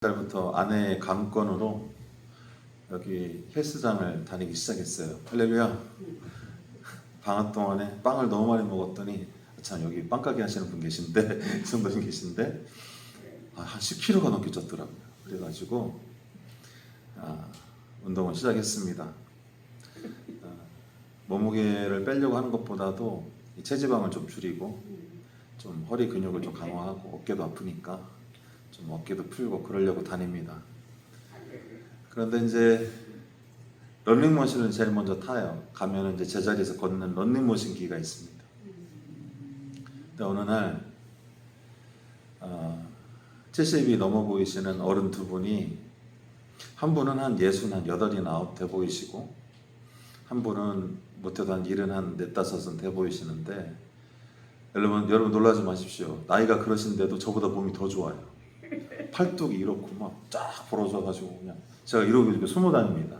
달부터 아내의 강권으로 여기 헬스장을 다니기 시작했어요. 할렐루야. 방학 동안에 빵을 너무 많이 먹었더니 참 여기 빵가게 하시는 분 계신데 성도님 계신데 한 10kg가 넘게 쪘더라고요. 그래가지고 운동을 시작했습니다. 몸무게를 빼려고 하는 것보다도 이 체지방을 좀 줄이고 좀 허리 근육을 좀 강화하고 어깨도 아프니까 좀 어깨도 풀고 그러려고 다닙니다. 그런데 이제 런닝머신을 제일 먼저 타요. 가면은 이제 제자리에서 걷는 런닝머신기가 있습니다. 근데 어느 날 70이 넘어 보이시는 어른 두 분이, 한 분은 한 68이나 9 돼 보이시고 한 분은 못해도 한 74, 5은 돼 보이시는데, 여러분 놀라지 마십시오. 나이가 그러신데도 저보다 몸이 더 좋아요. 팔뚝이 이렇고 막 쫙 벌어져가지고 그냥 제가 이러고 숨어 다닙니다.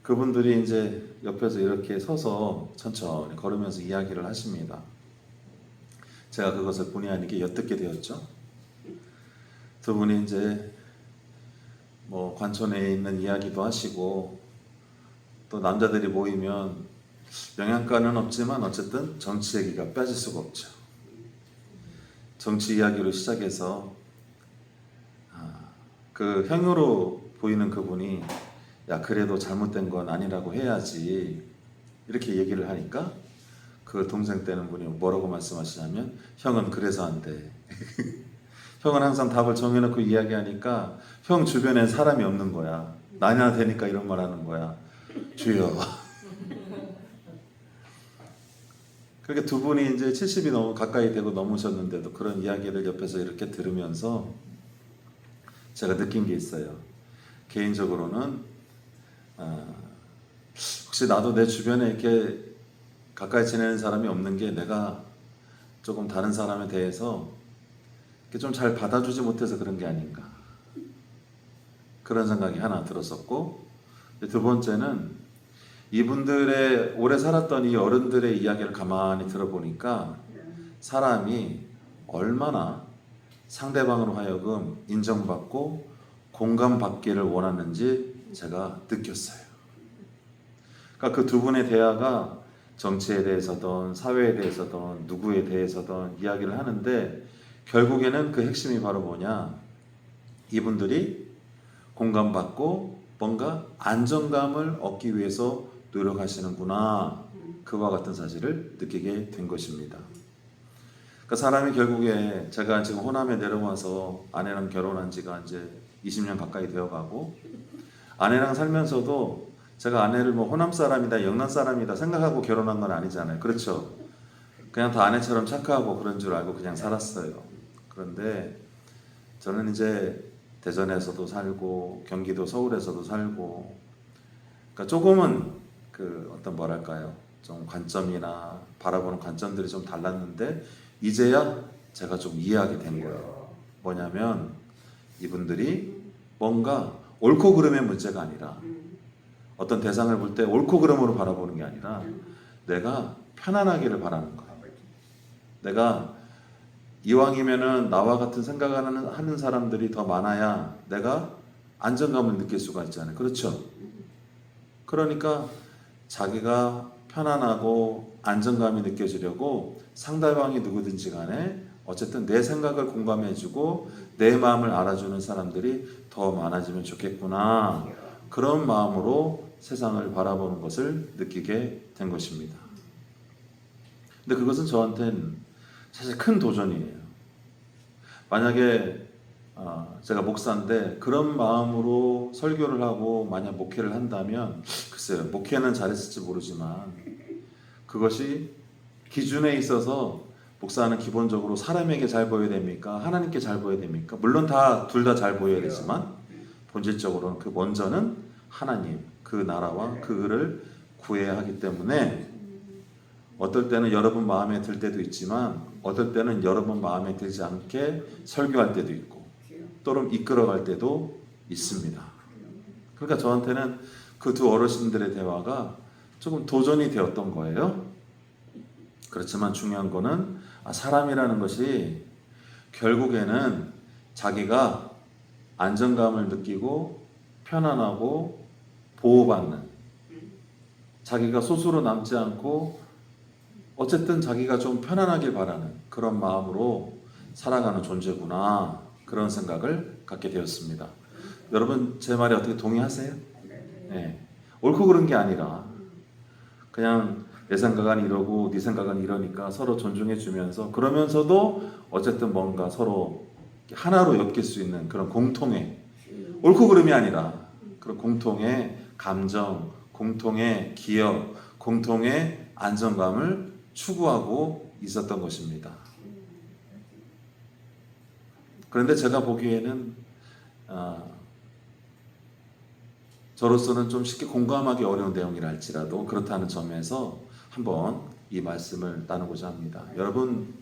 그분들이 이제 옆에서 이렇게 서서 천천히 걸으면서 이야기를 하십니다. 제가 그것을 본의 아니게 엿듣게 되었죠. 두 분이 이제 뭐 관촌에 있는 이야기도 하시고, 또 남자들이 모이면 영양가는 없지만 어쨌든 정치 얘기가 빠질 수가 없죠. 정치 이야기로 시작해서 그 형으로 보이는 그분이 야 그래도 잘못된 건 아니라고 해야지 이렇게 얘기를 하니까, 그 동생 되는 분이 뭐라고 말씀하시냐면 형은 그래서 안 돼. 형은 항상 답을 정해놓고 이야기하니까 형 주변엔 사람이 없는 거야. 나냐 되니까 이런 말 하는 거야. 주여. 그렇게 두 분이 이제 70이 너무 가까이 되고 넘으셨는데도 그런 이야기를 옆에서 이렇게 들으면서 제가 느낀 게 있어요. 개인적으로는 혹시 나도 내 주변에 이렇게 가까이 지내는 사람이 없는 게 내가 조금 다른 사람에 대해서 좀 잘 받아주지 못해서 그런 게 아닌가, 그런 생각이 하나 들었었고, 두 번째는 이분들의 오래 살았던 이 어른들의 이야기를 가만히 들어보니까 사람이 얼마나 상대방으로 하여금 인정받고 공감받기를 원하는지 제가 느꼈어요. 그러니까 그 두 분의 대화가 정치에 대해서든 사회에 대해서든 누구에 대해서든 이야기를 하는데, 결국에는 그 핵심이 바로 뭐냐, 이분들이 공감받고 뭔가 안정감을 얻기 위해서 노력하시는구나, 그와 같은 사실을 느끼게 된 것입니다. 그러니까 사람이 결국에, 제가 지금 호남에 내려와서 아내랑 결혼한 지가 이제 20년 가까이 되어가고, 아내랑 살면서도 제가 아내를 뭐 호남 사람이다 영남 사람이다 생각하고 결혼한 건 아니잖아요. 그렇죠? 그냥 다 아내처럼 착하고 그런 줄 알고 그냥 살았어요. 그런데 저는 이제 대전에서도 살고 경기도 서울에서도 살고, 그러니까 조금은 그 어떤 뭐랄까요, 좀 관점이나 바라보는 관점들이 좀 달랐는데 이제야 제가 좀 이해하게 된 거예요. 뭐냐면 이분들이 뭔가 옳고 그름의 문제가 아니라, 어떤 대상을 볼 때 옳고 그름으로 바라보는 게 아니라 내가 편안하기를 바라는 거예요. 내가 이왕이면은 나와 같은 생각을 하는 사람들이 더 많아야 내가 안정감을 느낄 수가 있잖아요. 그렇죠? 그러니까 자기가 편안하고 안정감이 느껴지려고 상대방이 누구든지 간에 어쨌든 내 생각을 공감해주고 내 마음을 알아주는 사람들이 더 많아지면 좋겠구나, 그런 마음으로 세상을 바라보는 것을 느끼게 된 것입니다. 근데 그것은 저한테는 사실 큰 도전이에요. 만약에 제가 목사인데 그런 마음으로 설교를 하고 만약 목회를 한다면, 글쎄요, 목회는 잘했을지 모르지만 그것이 기준에 있어서 목사는 기본적으로 사람에게 잘 보여야 됩니까? 하나님께 잘 보여야 됩니까? 물론 둘 다 잘 보여야 되지만 본질적으로는 그 먼저는 하나님, 그 나라와 그를 구해야 하기 때문에 어떨 때는 여러분 마음에 들 때도 있지만 어떨 때는 여러분 마음에 들지 않게 설교할 때도 있고 또는 이끌어갈 때도 있습니다. 그러니까 저한테는 그 두 어르신들의 대화가 조금 도전이 되었던 거예요. 그렇지만 중요한 거는 사람이라는 것이 결국에는 자기가 안정감을 느끼고 편안하고 보호받는, 자기가 소수로 남지 않고 어쨌든 자기가 좀 편안하길 바라는 그런 마음으로 살아가는 존재구나, 그런 생각을 갖게 되었습니다. 여러분 제 말에 어떻게 동의하세요? 네. 옳고 그른 게 아니라 그냥 내 생각은 이러고 네 생각은 이러니까 서로 존중해 주면서, 그러면서도 어쨌든 뭔가 서로 하나로 엮일 수 있는 그런 공통의, 옳고 그름이 아니라 그런 공통의 감정, 공통의 기억, 공통의 안정감을 추구하고 있었던 것입니다. 그런데 제가 보기에는 저로서는 좀 쉽게 공감하기 어려운 내용이라 할지라도 그렇다는 점에서 한번 이 말씀을 나누고자 합니다. 여러분,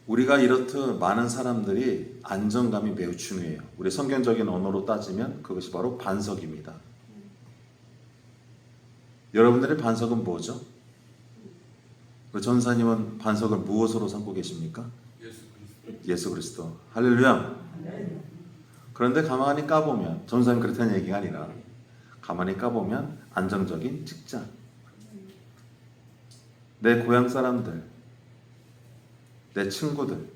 우리가 이렇듯 많은 사람들이 안정감이 매우 중요해요. 우리 성경적인 언어로 따지면 그것이 바로 반석입니다. 여러분들의 반석은 뭐죠? 우리 전사님은 반석을 무엇으로 삼고 계십니까? 예수 그리스도. 할렐루야. 그런데 가만히 까보면, 전사님 그렇다는 얘기가 아니라 가만히 까보면 안정적인 직장, 내 고향 사람들, 내 친구들,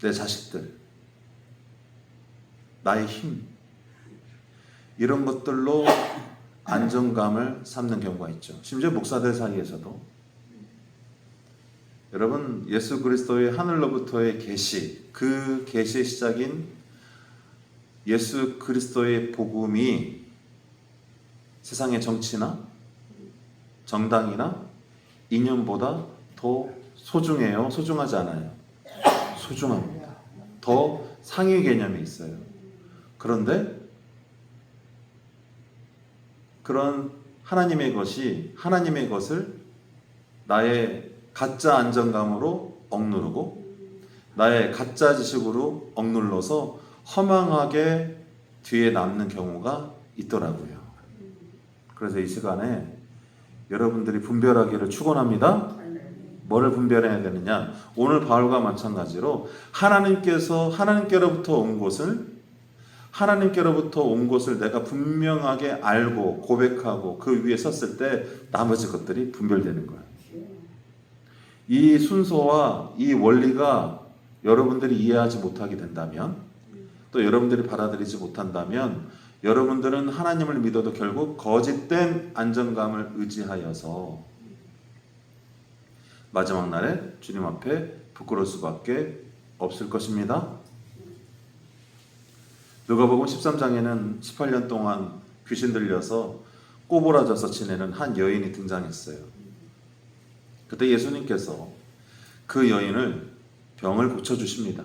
내 자식들, 나의 힘, 이런 것들로 안정감을 삼는 경우가 있죠. 심지어 목사들 사이에서도. 여러분, 예수 그리스도의 하늘로부터의 계시, 그 계시의 시작인 예수 그리스도의 복음이 세상의 정치나 정당이나 이념보다 더 소중해요? 소중하지 않아요? 소중합니다. 더 상위 개념이 있어요. 그런데 그런 하나님의 것을 나의 가짜 안정감으로 억누르고 나의 가짜 지식으로 억눌러서 허망하게 뒤에 남는 경우가 있더라고요. 그래서 이 시간에 여러분들이 분별하기를 축원합니다. 뭐를 분별해야 되느냐? 오늘 바울과 마찬가지로 하나님께로부터 온 것을 내가 분명하게 알고 고백하고 그 위에 섰을 때 나머지 것들이 분별되는 거예요. 이 순서와 이 원리가 여러분들이 이해하지 못하게 된다면, 또 여러분들이 받아들이지 못한다면, 여러분들은 하나님을 믿어도 결국 거짓된 안정감을 의지하여서 마지막 날에 주님 앞에 부끄러울 수밖에 없을 것입니다. 누가복음 13장에는 18년 동안 귀신 들려서 꼬부라져서 지내는 한 여인이 등장했어요. 그때 예수님께서 그 여인을 병을 고쳐주십니다.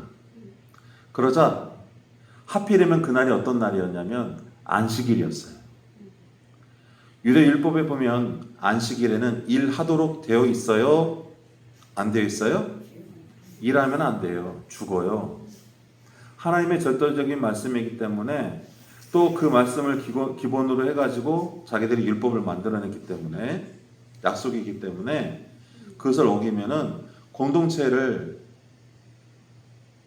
그러자 하필이면 그날이 어떤 날이었냐면 안식일이었어요. 유대 율법에 보면 안식일에는 일하도록 되어 있어요? 안 되어 있어요? 일하면 안 돼요. 죽어요. 하나님의 절대적인 말씀이기 때문에, 또 그 말씀을 기본으로 해가지고 자기들이 율법을 만들어냈기 때문에, 약속이기 때문에 그것을 어기면은 공동체를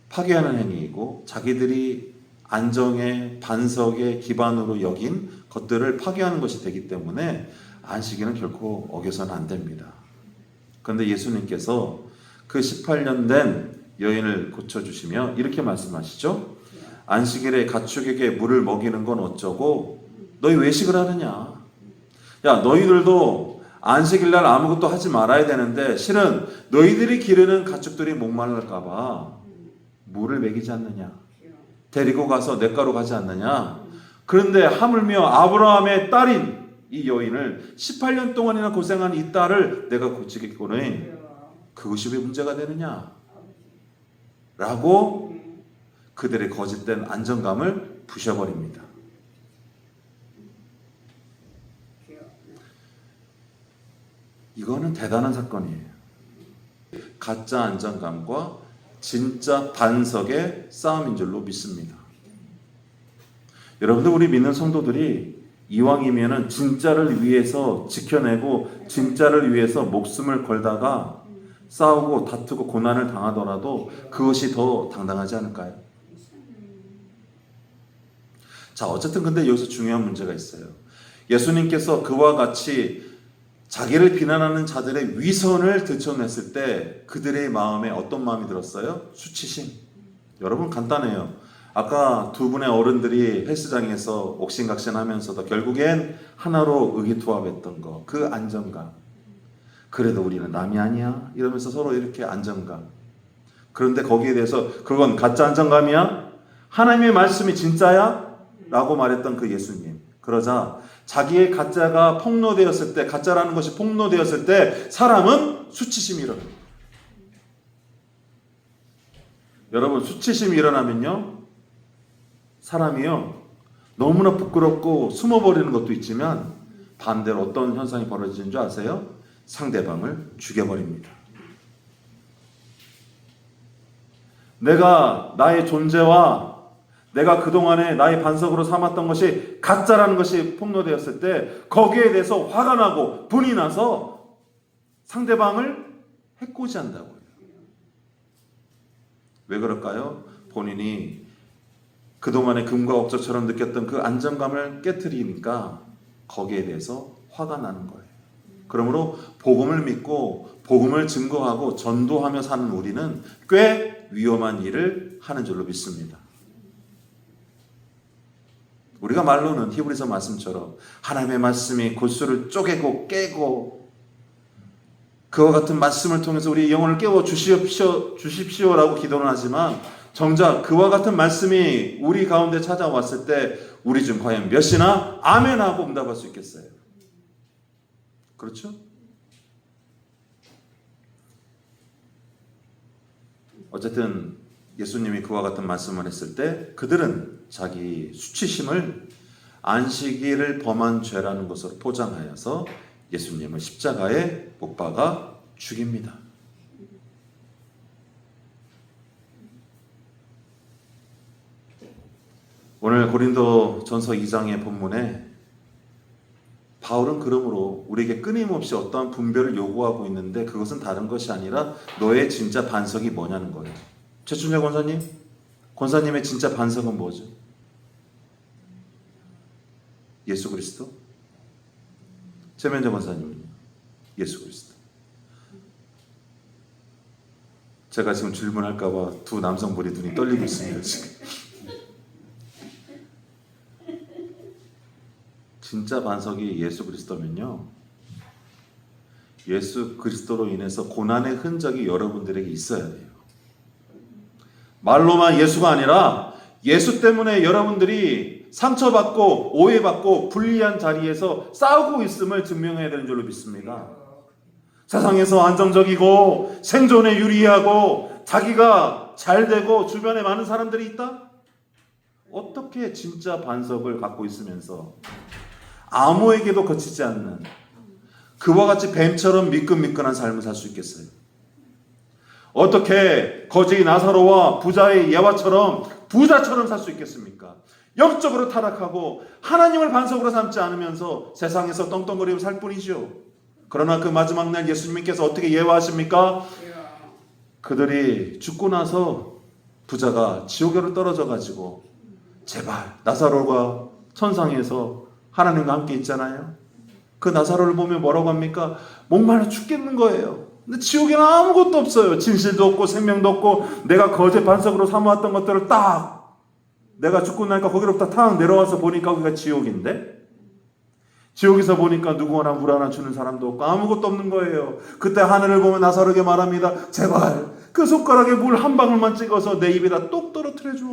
파괴하는 행위이고, 자기들이 안정의 반석의 기반으로 여긴 것들을 파괴하는 것이 되기 때문에 안식일은 결코 어겨서는 안 됩니다. 그런데 예수님께서 그 18년 된 여인을 고쳐주시며 이렇게 말씀하시죠. 안식일에 가축에게 물을 먹이는 건 어쩌고 너희 외식을 하느냐. 야, 너희들도 안식일날 아무것도 하지 말아야 되는데 실은 너희들이 기르는 가축들이 목마를까 봐 물을 먹이지 않느냐. 데리고 가서 냇가로 가지 않느냐. 그런데 하물며 아브라함의 딸인 이 여인을 18년 동안이나 고생한 이 딸을 내가 고치겠거니 그것이 왜 문제가 되느냐 라고 그들의 거짓된 안정감을 부셔버립니다. 이거는 대단한 사건이에요. 가짜 안정감과 진짜 반석의 싸움인 줄로 믿습니다. 여러분들, 우리 믿는 성도들이 이왕이면은 진짜를 위해서 지켜내고 진짜를 위해서 목숨을 걸다가 싸우고 다투고 고난을 당하더라도 그것이 더 당당하지 않을까요? 자, 어쨌든 근데 여기서 중요한 문제가 있어요. 예수님께서 그와 같이 자기를 비난하는 자들의 위선을 드러냈을 때 그들의 마음에 어떤 마음이 들었어요? 수치심. 여러분 간단해요. 아까 두 분의 어른들이 헬스장에서 옥신각신하면서도 결국엔 하나로 의기투합했던 거, 그 안정감. 그래도 우리는 남이 아니야 이러면서 서로 이렇게 안정감. 그런데 거기에 대해서 그건 가짜 안정감이야? 하나님의 말씀이 진짜야? 라고 말했던 그 예수님. 그러자 자기의 가짜가 폭로되었을 때, 가짜라는 것이 폭로되었을 때 사람은 수치심이 일어납니다. 여러분, 수치심이 일어나면요, 사람이요 너무나 부끄럽고 숨어버리는 것도 있지만 반대로 어떤 현상이 벌어지는 줄 아세요? 상대방을 죽여버립니다. 내가 나의 존재와 내가 그동안에 나의 반석으로 삼았던 것이 가짜라는 것이 폭로되었을 때 거기에 대해서 화가 나고 분이 나서 상대방을 해코지한다고요. 왜 그럴까요? 본인이 그동안에 금과 억저처럼 느꼈던 그 안정감을 깨트리니까 거기에 대해서 화가 나는 거예요. 그러므로 복음을 믿고 복음을 증거하고 전도하며 사는 우리는 꽤 위험한 일을 하는 줄로 믿습니다. 우리가 말로는 히브리서 말씀처럼 하나님의 말씀이 골수를 쪼개고 깨고 그와 같은 말씀을 통해서 우리 영혼을 깨워 주십시오라고 기도는 하지만 정작 그와 같은 말씀이 우리 가운데 찾아왔을 때 우리 중 과연 몇이나 아멘하고 응답할 수 있겠어요? 그렇죠? 어쨌든 예수님이 그와 같은 말씀을 했을 때 그들은 자기 수치심을 안식일을 범한 죄라는 것으로 포장하여서 예수님을 십자가에 못 박아 죽입니다. 오늘 고린도 전서 2장의 본문에 바울은 그러므로 우리에게 끊임없이 어떠한 분별을 요구하고 있는데 그것은 다른 것이 아니라 너의 진짜 반석이 뭐냐는 거예요. 최춘재 권사님의 진짜 반석은 뭐죠? 예수 그리스도? 최면재 권사님은요? 예수 그리스도. 제가 지금 질문할까봐 두 남성분이 눈이 떨리고 있습니다. 지금. 진짜 반석이 예수 그리스도면요, 예수 그리스도로 인해서 고난의 흔적이 여러분들에게 있어야 돼요. 말로만 예수가 아니라 예수 때문에 여러분들이 상처받고 오해받고 불리한 자리에서 싸우고 있음을 증명해야 되는 줄로 믿습니다. 세상에서 안정적이고 생존에 유리하고 자기가 잘되고 주변에 많은 사람들이 있다? 어떻게 진짜 반석을 갖고 있으면서 아무에게도 거치지 않는 그와 같이 뱀처럼 미끈미끈한 삶을 살 수 있겠어요? 어떻게 거지 나사로와 부자의 예화처럼 부자처럼 살 수 있겠습니까? 영적으로 타락하고 하나님을 반석으로 삼지 않으면서 세상에서 떵떵거리고 살 뿐이죠. 그러나 그 마지막 날 예수님께서 어떻게 예화하십니까? 그들이 죽고 나서 부자가 지옥으로 떨어져 가지고 제발 나사로가 천상에서 하나님과 함께 있잖아요. 그 나사로를 보면 뭐라고 합니까? 목말라 죽겠는 거예요. 근데 지옥에는 아무것도 없어요. 진실도 없고 생명도 없고 내가 거제 반석으로 삼아왔던 것들을 딱 내가 죽고 나니까 거기로부터 탁 내려와서 보니까 거기가 지옥인데 지옥에서 보니까 누구 하나 물 하나 주는 사람도 없고 아무것도 없는 거예요. 그때 하늘을 보면 나사로에게 말합니다. 제발 그 손가락에 물 한 방울만 찍어서 내 입에다 똑 떨어뜨려 줘.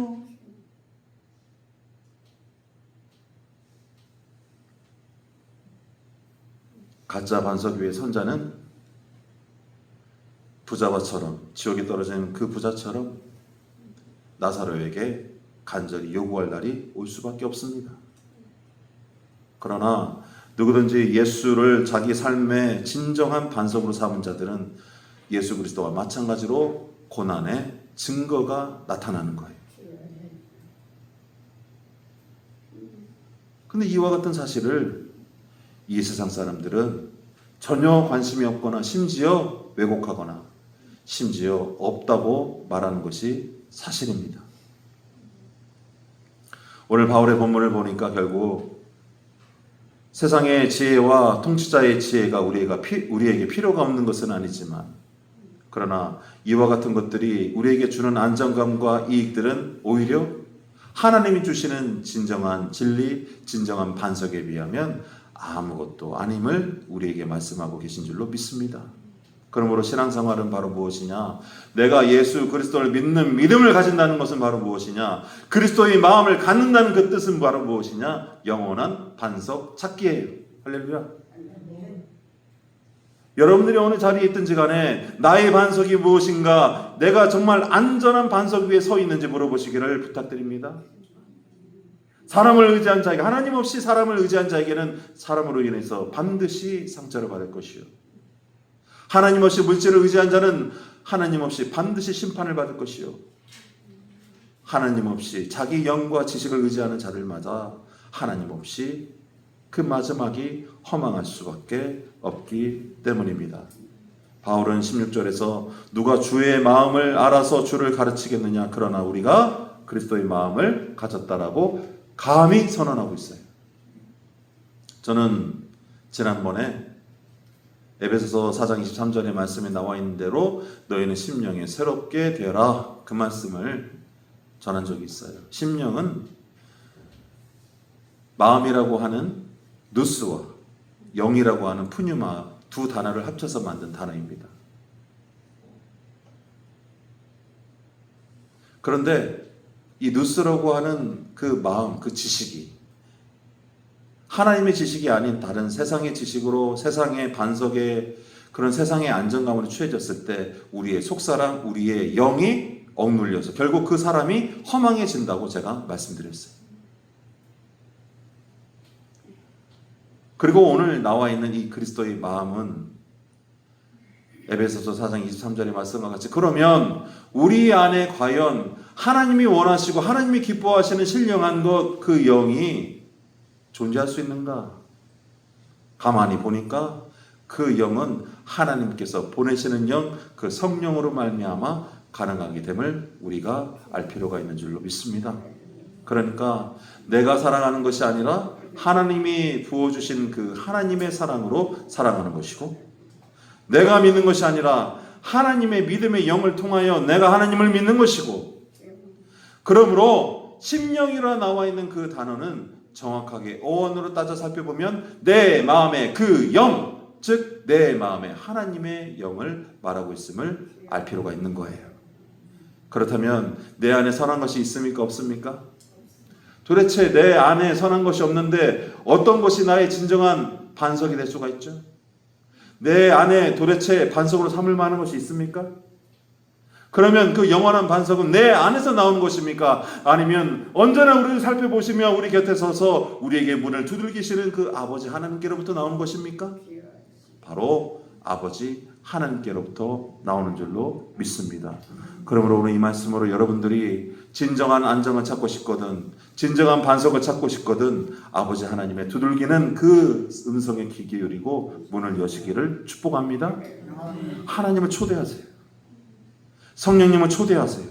가짜 반석 위의 선자는 부자와처럼 지옥에 떨어진 그 부자처럼 나사로에게 간절히 요구할 날이 올 수밖에 없습니다. 그러나 누구든지 예수를 자기 삶의 진정한 반석으로 삼은 자들은 예수 그리스도와 마찬가지로 고난의 증거가 나타나는 거예요. 근데 이와 같은 사실을 이 세상 사람들은 전혀 관심이 없거나 심지어 왜곡하거나 심지어 없다고 말하는 것이 사실입니다. 오늘 바울의 본문을 보니까 결국 세상의 지혜와 통치자의 지혜가 우리에게 필요가 없는 것은 아니지만, 그러나 이와 같은 것들이 우리에게 주는 안정감과 이익들은 오히려 하나님이 주시는 진정한 진리, 진정한 반석에 비하면 아무것도 아님을 우리에게 말씀하고 계신 줄로 믿습니다. 그러므로 신앙생활은 바로 무엇이냐? 내가 예수 그리스도를 믿는 믿음을 가진다는 것은 바로 무엇이냐? 그리스도의 마음을 갖는다는 그 뜻은 바로 무엇이냐? 영원한 반석 찾기예요. 할렐루야. 여러분들이 어느 자리에 있든지 간에 나의 반석이 무엇인가, 내가 정말 안전한 반석 위에 서 있는지 물어보시기를 부탁드립니다. 사람을 의지한 자에게, 하나님 없이 사람을 의지한 자에게는 사람으로 인해서 반드시 상처를 받을 것이요, 하나님 없이 물질을 의지한 자는 하나님 없이 반드시 심판을 받을 것이요, 하나님 없이 자기 영과 지식을 의지하는 자들마다 하나님 없이 그 마지막이 허망할 수밖에 없기 때문입니다. 바울은 16절에서 누가 주의 마음을 알아서 주를 가르치겠느냐, 그러나 우리가 그리스도의 마음을 가졌다라고 감히 선언하고 있어요. 저는 지난번에 에베소서 4장 23절의 말씀에 나와 있는 대로 너희는 심령에 새롭게 되어라, 그 말씀을 전한 적이 있어요. 심령은 마음이라고 하는 누스와 영이라고 하는 푸뉴마 두 단어를 합쳐서 만든 단어입니다. 그런데 이 누스라고 하는 그 마음, 그 지식이 하나님의 지식이 아닌 다른 세상의 지식으로, 세상의 반석에, 그런 세상의 안정감으로 취해졌을 때 우리의 속사람, 우리의 영이 억눌려서 결국 그 사람이 허망해진다고 제가 말씀드렸어요. 그리고 오늘 나와 있는 이 그리스도의 마음은 에베소서 4장 23절의 말씀과 같이, 그러면 우리 안에 과연 하나님이 원하시고 하나님이 기뻐하시는 신령한 것, 그 영이 존재할 수 있는가? 가만히 보니까 그 영은 하나님께서 보내시는 영, 그 성령으로 말미암아 가능하게 됨을 우리가 알 필요가 있는 줄로 믿습니다. 그러니까 내가 사랑하는 것이 아니라 하나님이 부어주신 그 하나님의 사랑으로 사랑하는 것이고, 내가 믿는 것이 아니라 하나님의 믿음의 영을 통하여 내가 하나님을 믿는 것이고, 그러므로 심령이라 나와 있는 그 단어는 정확하게 어원으로 따져 살펴보면 내 마음의 그 영, 즉 내 마음의 하나님의 영을 말하고 있음을 알 필요가 있는 거예요. 그렇다면 내 안에 선한 것이 있습니까, 없습니까? 도대체 내 안에 선한 것이 없는데 어떤 것이 나의 진정한 반석이 될 수가 있죠? 내 안에 도대체 반석으로 삼을 만한 것이 있습니까? 그러면 그 영원한 반석은 내 안에서 나오는 것입니까? 아니면 언제나 우리를 살펴보시며 우리 곁에 서서 우리에게 문을 두들기시는 그 아버지 하나님께로부터 나오는 것입니까? 바로 아버지 하나님께로부터 나오는 줄로 믿습니다. 그러므로 오늘 이 말씀으로 여러분들이 진정한 안정을 찾고 싶거든, 진정한 반석을 찾고 싶거든, 아버지 하나님의 두들기는 그 음성에 귀 기울이고 문을 여시기를 축복합니다. 하나님을 초대하세요. 성령님을 초대하세요.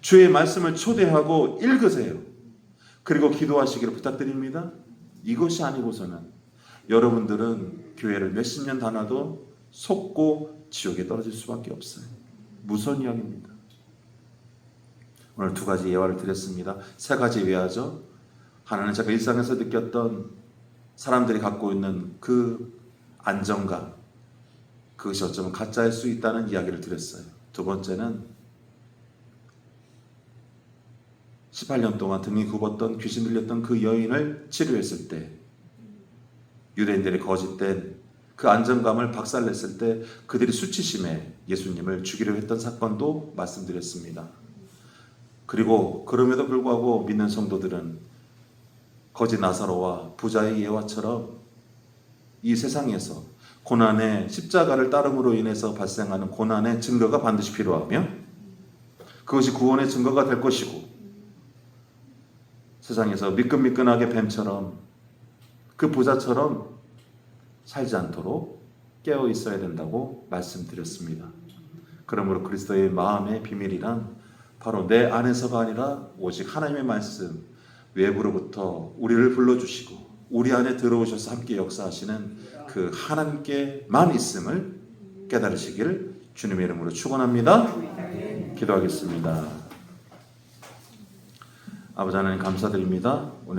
주의 말씀을 초대하고 읽으세요. 그리고 기도하시기를 부탁드립니다. 이것이 아니고서는 여러분들은 교회를 몇십 년 다녀도 속고 지옥에 떨어질 수밖에 없어요. 무서운 이야기입니다. 오늘 두 가지 예화를 드렸습니다. 세 가지 예화죠. 하나는 제가 일상에서 느꼈던 사람들이 갖고 있는 그 안정감, 그것이 어쩌면 가짜일 수 있다는 이야기를 드렸어요. 두 번째는 18년 동안 등이 굽었던, 귀신 들렸던 그 여인을 치료했을 때, 유대인들의 거짓된 그 안정감을 박살냈을 때 그들이 수치심에 예수님을 죽이려 했던 사건도 말씀드렸습니다. 그리고 그럼에도 불구하고 믿는 성도들은 거짓 나사로와 부자의 예화처럼 이 세상에서 고난의 십자가를 따름으로 인해서 발생하는 고난의 증거가 반드시 필요하며 그것이 구원의 증거가 될 것이고, 세상에서 미끈미끈하게 뱀처럼 그 부자처럼 살지 않도록 깨어 있어야 된다고 말씀드렸습니다. 그러므로 그리스도의 마음의 비밀이란 바로 내 안에서가 아니라 오직 하나님의 말씀, 외부로부터 우리를 불러주시고 우리 안에 들어오셔서 함께 역사하시는 그 하나님께만 있음을 깨달으시기를 주님의 이름으로 축원합니다. 기도하겠습니다. 아버지 하나님 감사드립니다. 오늘